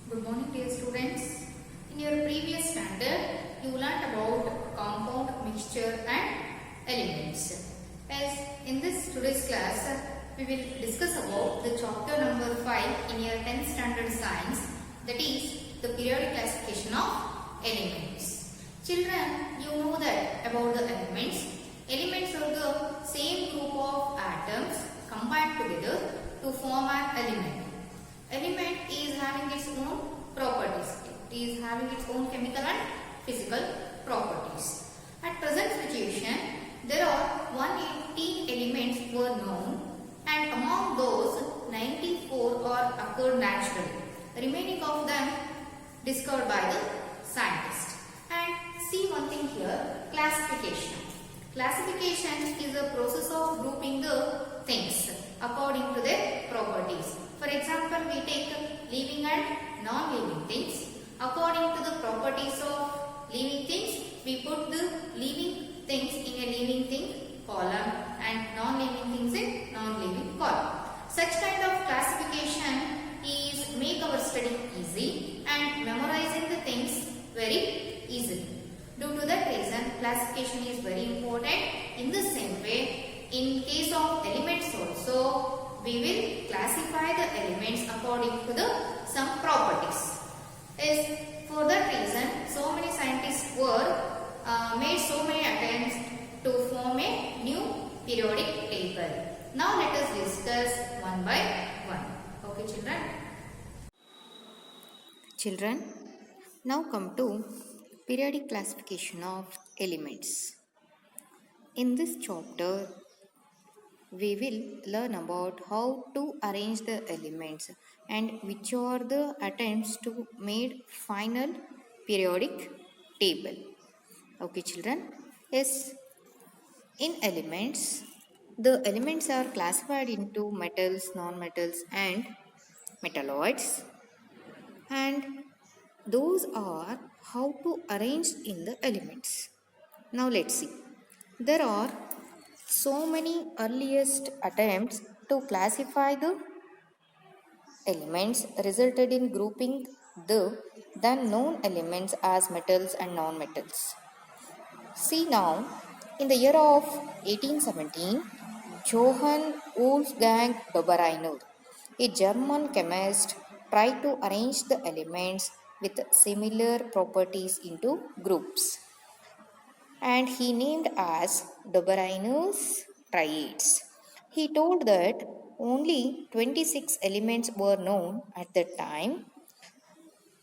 Good morning, dear students. In your previous standard, you learnt about compound, mixture and elements. As in this today's class, we will discuss about the chapter number 5 in your 10th standard science, that is the periodic classification of elements. Children, you know that about the elements. Elements are the same group of atoms combined together to form an element. Element is having its own properties. It is having its own chemical and physical properties. At present situation, there are 118 elements were known, and among those 94 are occurred naturally. Remaining of them discovered by the scientist. And see one thing here, classification. Classification is a process of grouping the things according to their properties. For example, we take living and non-living things. According to the properties of living things, we put the living things in a living thing column and non-living things in non-living column. Such kind of classification is make our study easy and memorizing the things very easily. Due to that reason, classification is very important. In the same way, in case of elements also, we will classify the elements according to the some properties. For that reason, so many scientists were made so many attempts to form a new periodic table. Now let us discuss one by one. Okay, children? Children, now come to periodic classification of elements. In this chapter, we will learn about how to arrange the elements and which are the attempts to make final periodic table. Okay, children? Yes, in elements, the elements are classified into metals, non-metals and metalloids, and those are how to arrange in the elements. Now let's see. There are so many earliest attempts to classify the elements resulted in grouping the then known elements as metals and non-metals. See now, in the year of 1817, Johann Wolfgang Dobereiner, a German chemist, tried to arrange the elements with similar properties into groups, and he named as Dobereiner's triads. He told that only 26 elements were known at that time.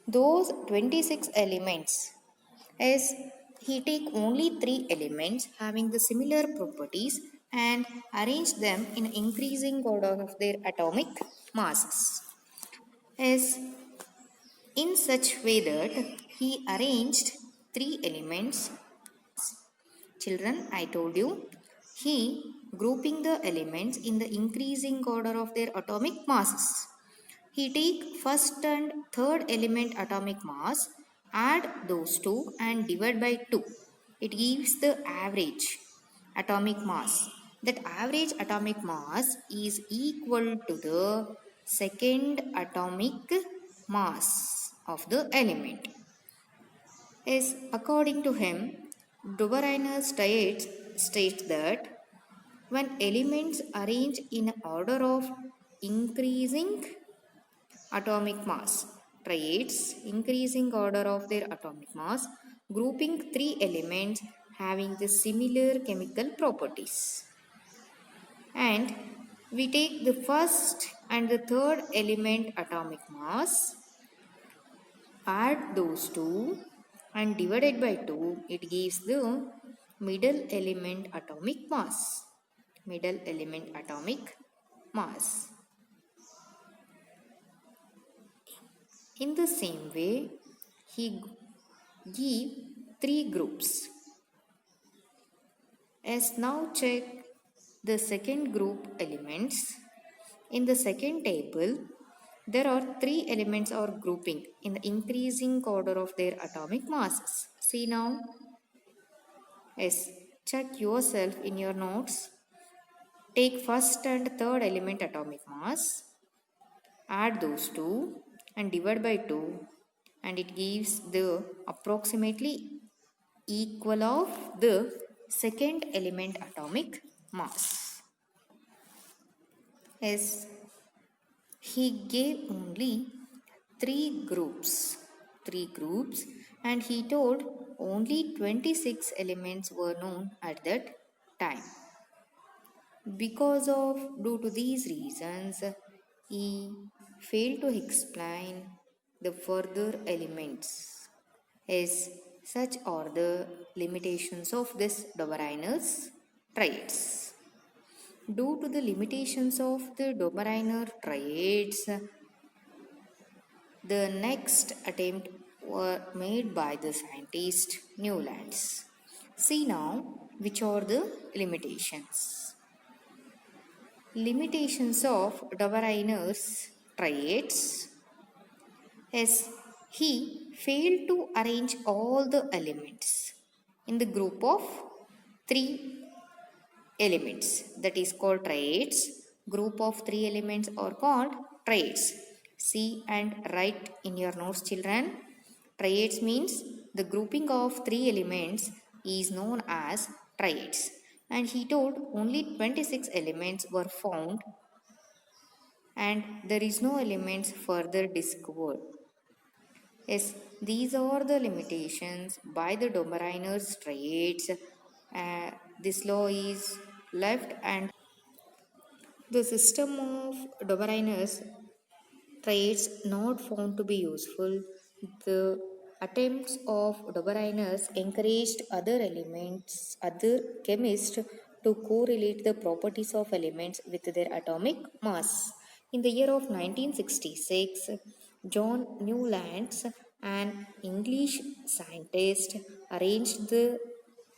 Those 26 elements, as he take only 3 elements having the similar properties and arrange them in increasing order of their atomic masses. As in such way that he arranged 3 elements. Children, I told you, he grouping the elements in the increasing order of their atomic masses. He take first and third element atomic mass, add those two and divide by 2. It gives the average atomic mass. That average atomic mass is equal to the second atomic mass of the element. Yes, according to him, Dobereiner states that when elements arrange in order of increasing atomic mass, triads, increasing order of their atomic mass, grouping 3 elements having the similar chemical properties. And we take the first and the third element atomic mass, add those two and divided by 2, it gives the middle element atomic mass. Middle element atomic mass. In the same way, he give 3 groups. As now check the second group elements. In the second table, there are 3 elements or grouping in the increasing order of their atomic masses. See now. Yes, check yourself in your notes. Take first and third element atomic mass, add those two and divide by 2, and it gives the approximately equal of the second element atomic mass. As he gave only three groups, and he told only 26 elements were known at that time. Due to these reasons, he failed to explain the further elements, as such are the limitations of this Dobereiner's triads. Due to the limitations of the Dobereiner triads, the next attempt were made by the scientist Newlands. See now which are the limitations. Limitations of Dobereiner's triads is he failed to arrange all the elements in the group of three elements, that is called triads. Group of three elements are called triads. See and write in your notes, children. Triads means the grouping of three elements is known as triads, and he told only 26 elements were found and there is no elements further discovered. Yes, these are the limitations by the Dobereiner's triads. This law is left, and the system of Dobereiner's triads not found to be useful. The attempts of Dobereiner's encouraged other chemists to correlate the properties of elements with their atomic mass. In the year of 1966, John Newlands, an English scientist, arranged the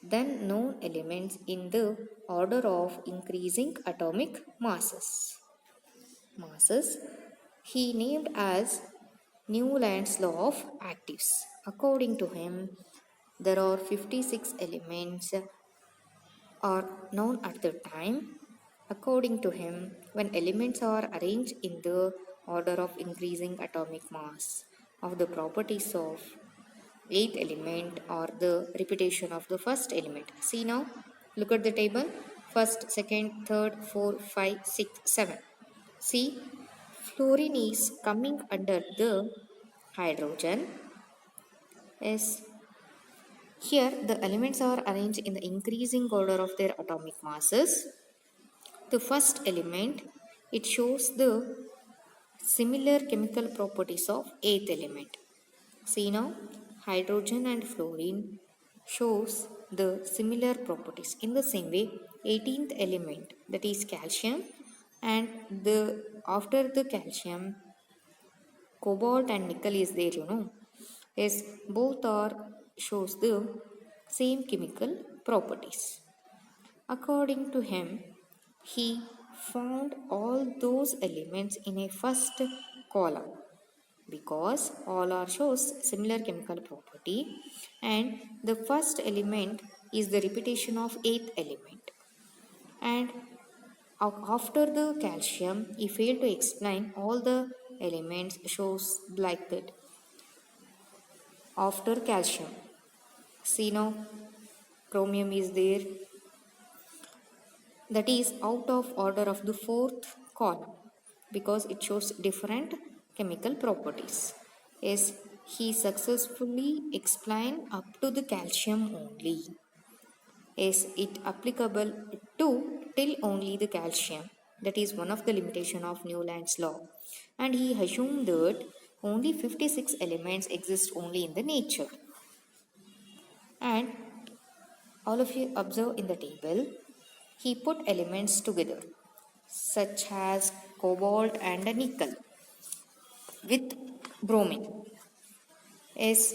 then known elements in the order of increasing atomic masses he named as Newland's law of actives. According to him, there are 56 elements are known at the time. According to him, when elements are arranged in the order of increasing atomic mass of the properties of eighth element or the repetition of the first element. See now, look at the table. First, second, third, fourth, 5, 6, 7. See, fluorine is coming under the hydrogen. Yes. Here the elements are arranged in the increasing order of their atomic masses. The first element, it shows the similar chemical properties of eighth element. See now, hydrogen and fluorine shows the similar properties. In the same way, 18th element, that is calcium, and after the calcium, cobalt and nickel is there, Yes, both are shows the same chemical properties. According to him, he found all those elements in a first column because all are shows similar chemical property, and the first element is the repetition of eighth element, and after the calcium he failed to explain all the elements shows like that. After calcium, see now, chromium is there, that is out of order of the fourth column because it shows different chemical properties. Yes, he successfully explained up to the calcium only. Yes, it applicable to till only the calcium. That is one of the limitation of Newland's law. And he assumed that only 56 elements exist only in the nature. And all of you observe in the table, he put elements together such as cobalt and nickel with bromine. Yes.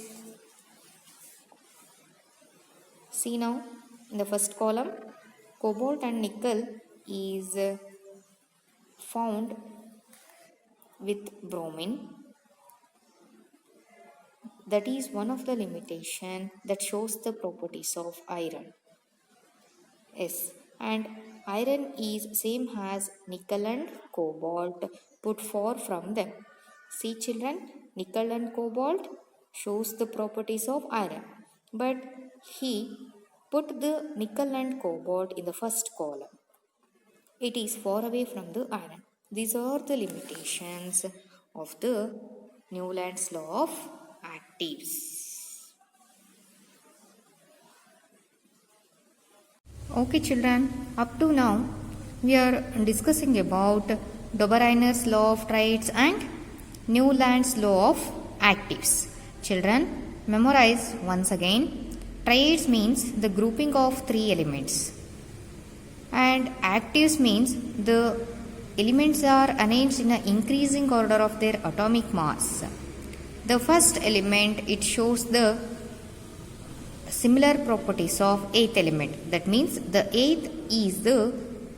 See now, in the first column, cobalt and nickel is found with bromine. That is one of the limitation that shows the properties of iron. Yes, and iron is same as nickel and cobalt, put 4 from them. See children, nickel and cobalt shows the properties of iron. But he put the nickel and cobalt in the first column. It is far away from the iron. These are the limitations of the Newland's law of actives. Okay children, up to now we are discussing about Dobereiner's law of triads and Newland's law of actives. Children, memorize once again. Triads means the grouping of three elements and actives means the elements are arranged in an increasing order of their atomic mass. The first element, it shows the similar properties of eighth element. That means the eighth is the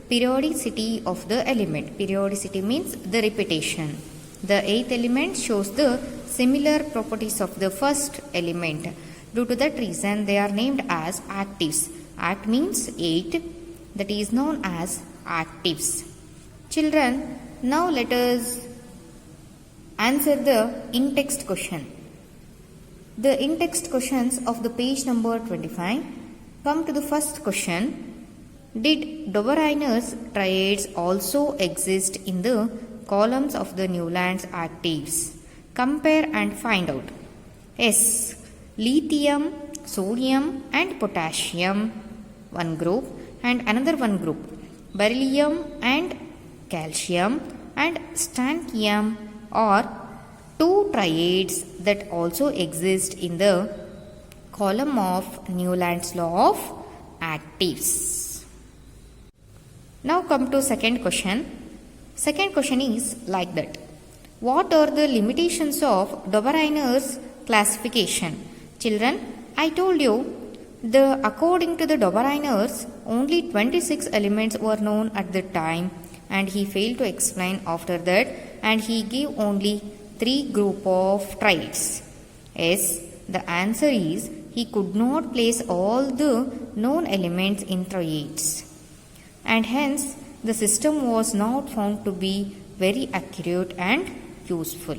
periodicity of the element. Periodicity means the repetition. The eighth element shows the similar properties of the first element. Due to that reason, they are named as actives. Act means eight, that is known as actives. Children, now let us answer the in-text question. The in-text questions of the page number 25 come to the first question. Did Dobereiner's triads also exist in the columns of the Newland's actives? Compare and find out. Yes, lithium, sodium and potassium, one group, and another one group, beryllium and calcium and strontium are two triads that also exist in the column of Newland's law of actives. Now come to second question. Second question is like that. What are the limitations of Dobereiner's classification? Children, I told you according to the Dobereiner's, only 26 elements were known at the time and he failed to explain after that, and he gave only three group of triads. Yes, the answer is he could not place all the known elements in triads, and hence the system was not found to be very accurate and useful.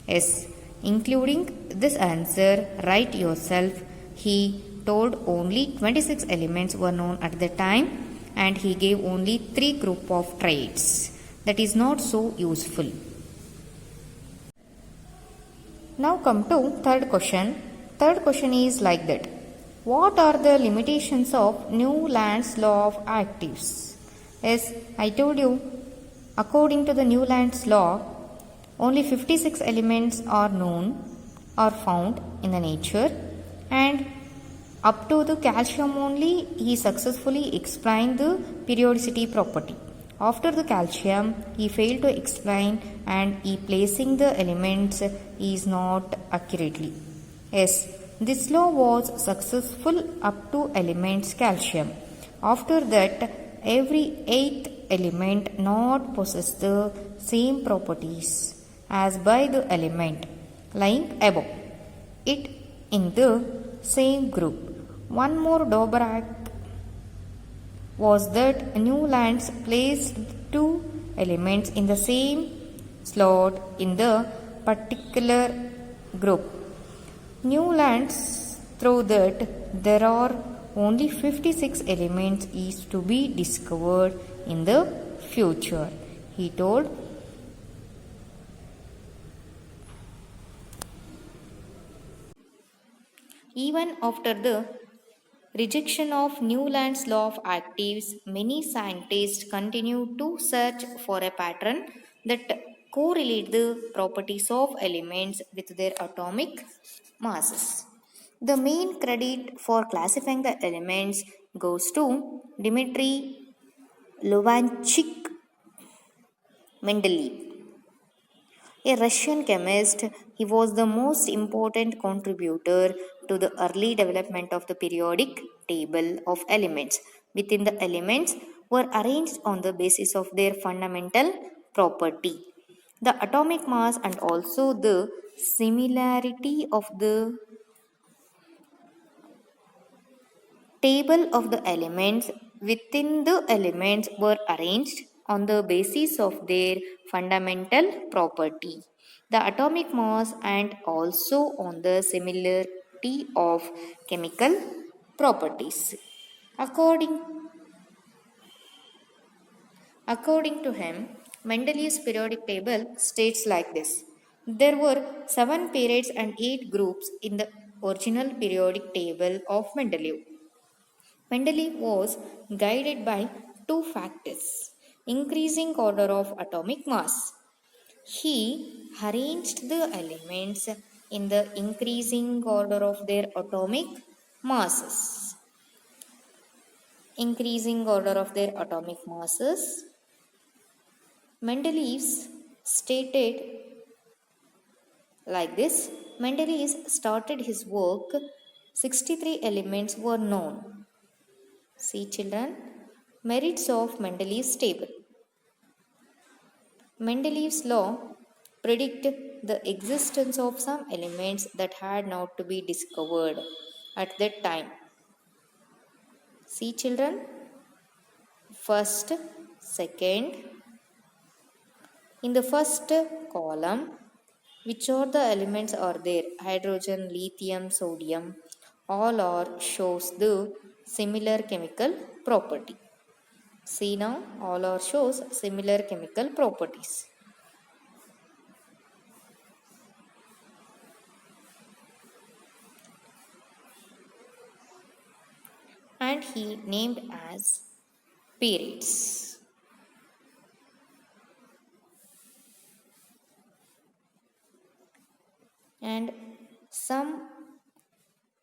Yes, including this answer, write yourself. He told only 26 elements were known at the time and he gave only three group of triads. That is not so useful. Now come to third question. Third question is like that. What are the limitations of Newland's law of actives? Yes, I told you, according to the Newland's law, only 56 elements are known or found in the nature, and up to the calcium only he successfully explained the periodicity property. After the calcium he failed to explain and he placing the elements is not accurately. Yes, this law was successful up to elements calcium. After that, every eighth element not possess the same properties as by the element lying above it in the same group. One more drawback was that Newland's placed two elements in the same slot in the particular group. Newland's thought that there are only 56 elements is to be discovered in the future. He told even after the rejection of Newland's law of actives, many scientists continue to search for a pattern that correlate the properties of elements with their atomic masses. The main credit for classifying the elements goes to Dmitry Lovanchik Mendeleev, a Russian chemist. He was the most important contributor to the early development of the periodic table of elements. Within the elements were arranged on the basis of their fundamental property, the atomic mass, and also the similarity of the table of the elements within the elements were arranged on the basis of their fundamental property. the atomic mass and also on the similarity of chemical properties. According According to him, Mendeleev's periodic table states like this. There were 7 periods and 8 groups in the original periodic table of Mendeleev. Mendeleev was guided by two factors: increasing order of atomic mass. He arranged the elements in the increasing order of their atomic masses. Increasing order of their atomic masses. Mendeleev stated like this. Mendeleev started his work, 63 elements were known. See children, merits of Mendeleev's table. Mendeleev's law predict the existence of some elements that had not to be discovered at that time. See children, first, second. In the first column, which are the elements are there? Hydrogen, lithium, sodium, all are shows the similar chemical property. See now, all are shows similar chemical properties. And he named as periods. And some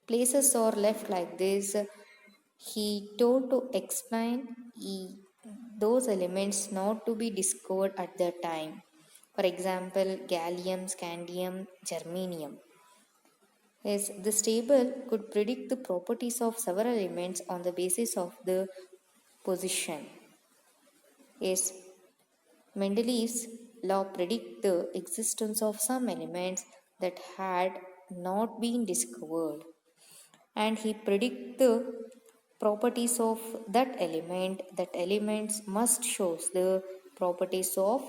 places are left like this. He told to explain those elements not to be discovered at that time. For example, gallium, scandium, germanium. Yes, this table could predict the properties of several elements on the basis of the position. Yes, Mendeleev's law predict the existence of some elements that had not been discovered, and he predict the properties of that elements must shows the properties of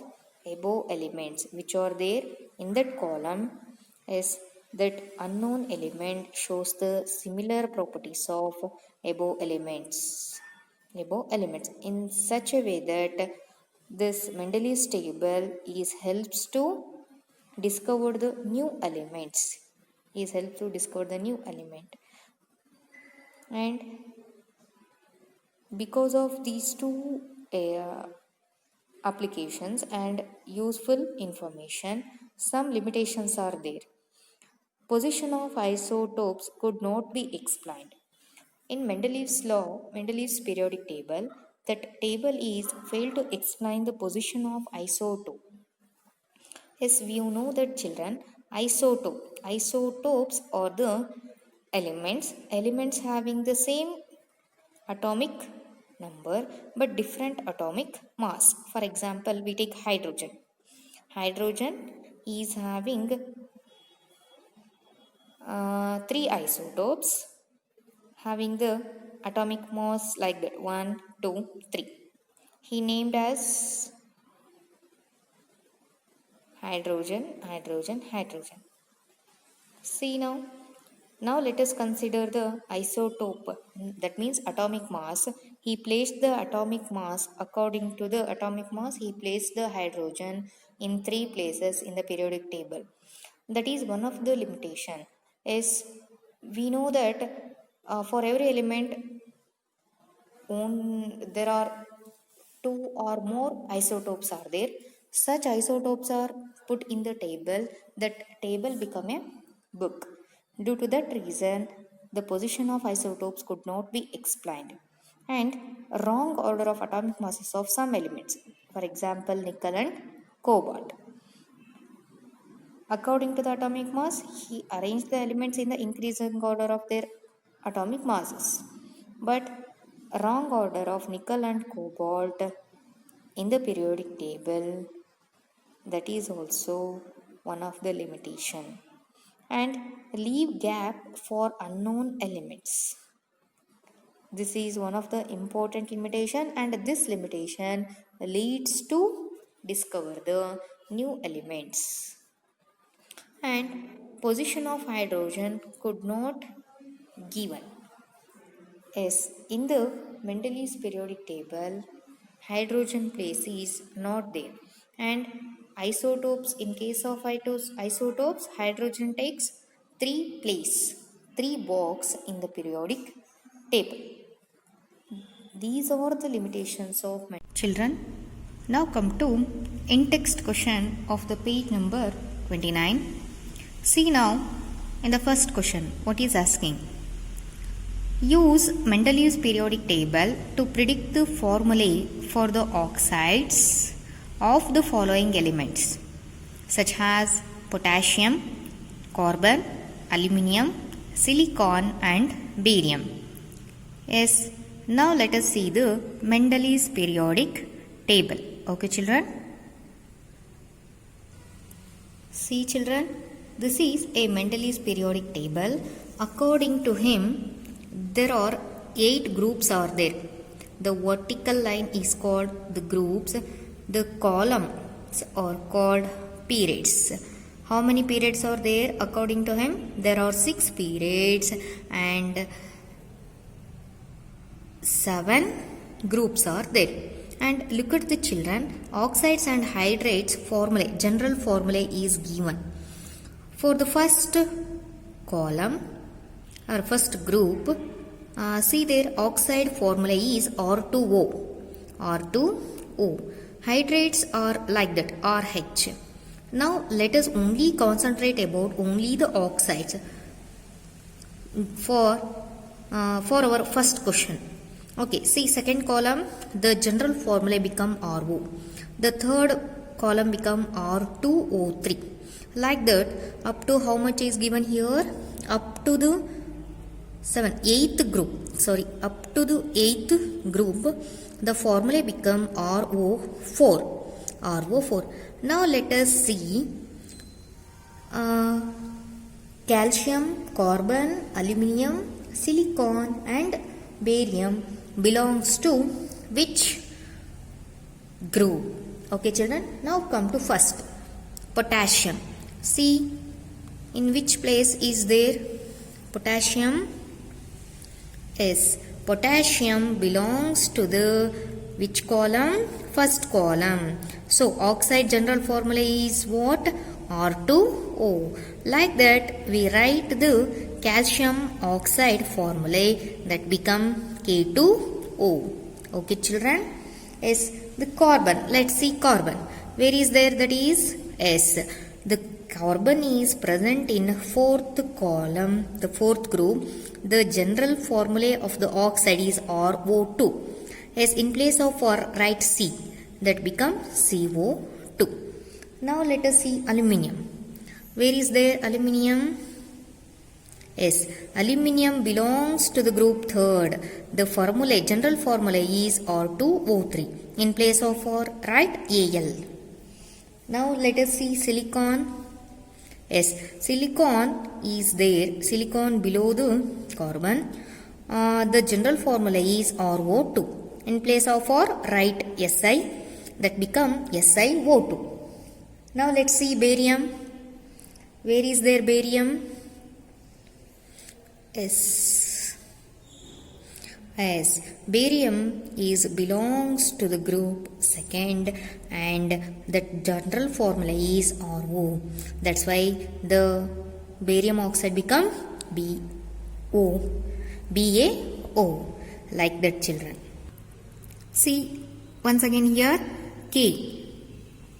above elements which are there in that column. Is that unknown element shows the similar properties of above elements in such a way that this Mendeleev's table helps to discover the new elements. And because of these two applications and useful information, some limitations are there. Position of isotopes could not be explained. In Mendeleev's periodic table, that table is failed to explain the position of isotope. Yes, we know that children, isotopes are the elements having the same atomic number but different atomic mass. For example, we take hydrogen. Hydrogen is having 3 isotopes having the atomic mass like that 1, 2, 3. He named as hydrogen. See now. Now let us consider the isotope, that means atomic mass. He placed the atomic mass, according to the atomic mass, he placed the hydrogen in 3 places in the periodic table. That is one of the limitation. Is we know that for every element there are 2 or more isotopes are there. Such isotopes are put in the table. That table become a book. Due to that reason, the position of isotopes could not be explained. And wrong order of atomic masses of some elements. For example, nickel and cobalt. According to the atomic mass, he arranged the elements in the increasing order of their atomic masses. But wrong order of nickel and cobalt in the periodic table, that is also one of the limitation. And leave gap for unknown elements. This is one of the important limitation, and this limitation leads to discover the new elements. and position of hydrogen could not given. Yes, in the Mendeleev's periodic table, hydrogen place is not there, and isotopes, in case of isotopes, hydrogen takes 3 box in the periodic table. These are the limitations of children. Now come to in-text question of the page number 29. See now in the first question what is asking. Use Mendeleev's periodic table to predict the formulae for the oxides of the following elements such as potassium, carbon, aluminium, silicon and barium. Yes, now let us see the Mendeleev's periodic table. Okay children? See children, this is a Mendeleev's periodic table. According to him, there are 8 groups are there. The vertical line is called the groups. The columns are called periods. How many periods are there according to him? There are 6 periods and 7 groups are there. And look at the children, oxides and hydrates formula, general formula is given. For the first column or first group, see there oxide formula is R2O. R2O. Hydrates are like that, RH. Now let us only concentrate about only the oxides for our first question. Okay, see second column, the general formula become RO. The third column become R2O3. Like that, up to how much is given here? Up to the 8th group. Up to the 8th group, the formula become RO4. RO4. Now let us see calcium, carbon, aluminium, silicon and barium belongs to which group? Okay children, now come to first potassium. See in which place is there potassium? Yes, potassium belongs to the which column? First column. So oxide general formula is what? R2O. Like that we write the calcium oxide formula that become K2O. Okay children? Yes, the carbon. Let's see carbon. Where is there? That is S. The carbon is present in 4th column, the 4th group. The general formula of the oxide is RO2. Yes, in place of R, write C. That become CO2. Now let us see aluminium. Where is there aluminium? Yes, aluminium belongs to the group 3rd. The formula, general formula is R2O3. In place of R, write Al. Now let us see silicon. Yes, silicon is there. Silicon below the carbon. The general formula is RO2. In place of R, write Si. That become SiO2. Now let's see barium. Where is there barium? Yes, barium is belongs to the group 2nd and the general formula is RO. That's why the barium oxide become BaO. Like that children. See once again here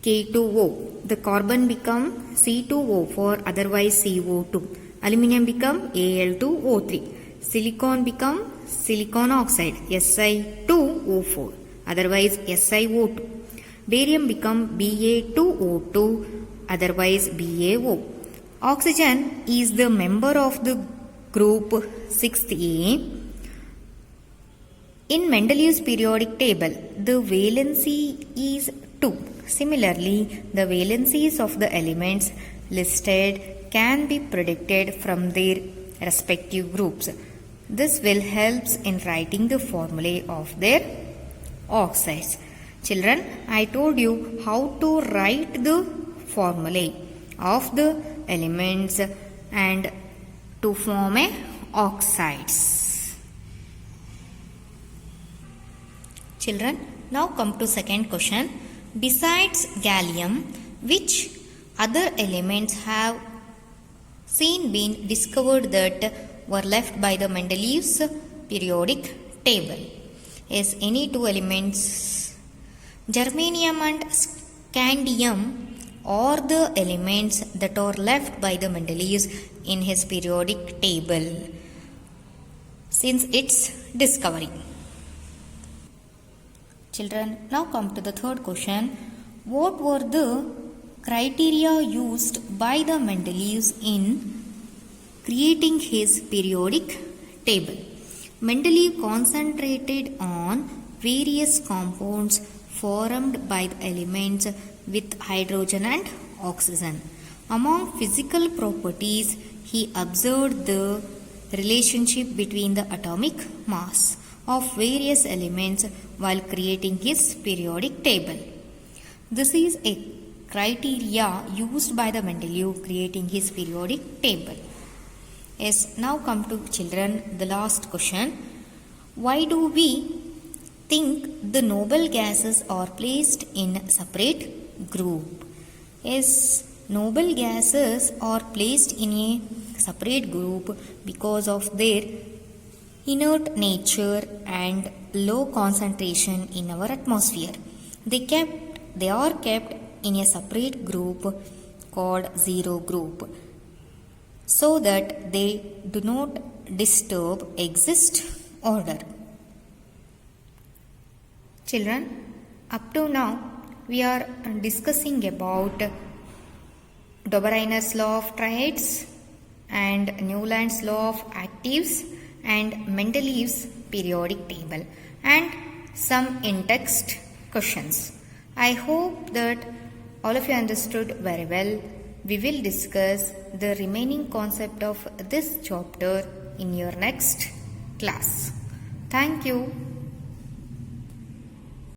K2O. The carbon become C2O for otherwise CO2. Aluminium become Al2O3. Silicon become silicon oxide Si2O4 otherwise SiO2. Barium become Ba2O2 otherwise BaO. Oxygen is the member of the group 6A. In Mendeleev's periodic table, the valency is 2. Similarly, the valencies of the elements listed can be predicted from their respective groups. This will help in writing the formulae of their oxides. Children, I told you how to write the formulae of the elements and to form a oxides. Children, now come to second question. Besides gallium, which other elements have been discovered that were left by the Mendeleev's periodic table? Yes, any two elements, germanium and scandium, are the elements that are left by the Mendeleev in his periodic table since its discovery. Children, now come to the third question. What were the criteria used by the Mendeleev in creating his periodic table? Mendeleev concentrated on various compounds formed by the elements with hydrogen and oxygen. Among physical properties, he observed the relationship between the atomic mass of various elements while creating his periodic table. This is a criteria used by the Mendeleev creating his periodic table. Yes, now come to children the last question. Why do we think the noble gases are placed in a separate group? Yes, noble gases are placed in a separate group because of their inert nature and low concentration in our atmosphere. They are kept in a separate group called zero group so that they do not disturb exist order. Children, up to now we are discussing about Dobereiner's law of triads and Newland's law of actives and Mendeleev's periodic table and some in-text questions. I hope that all of you understood very well. We will discuss the remaining concept of this chapter in your next class. Thank you.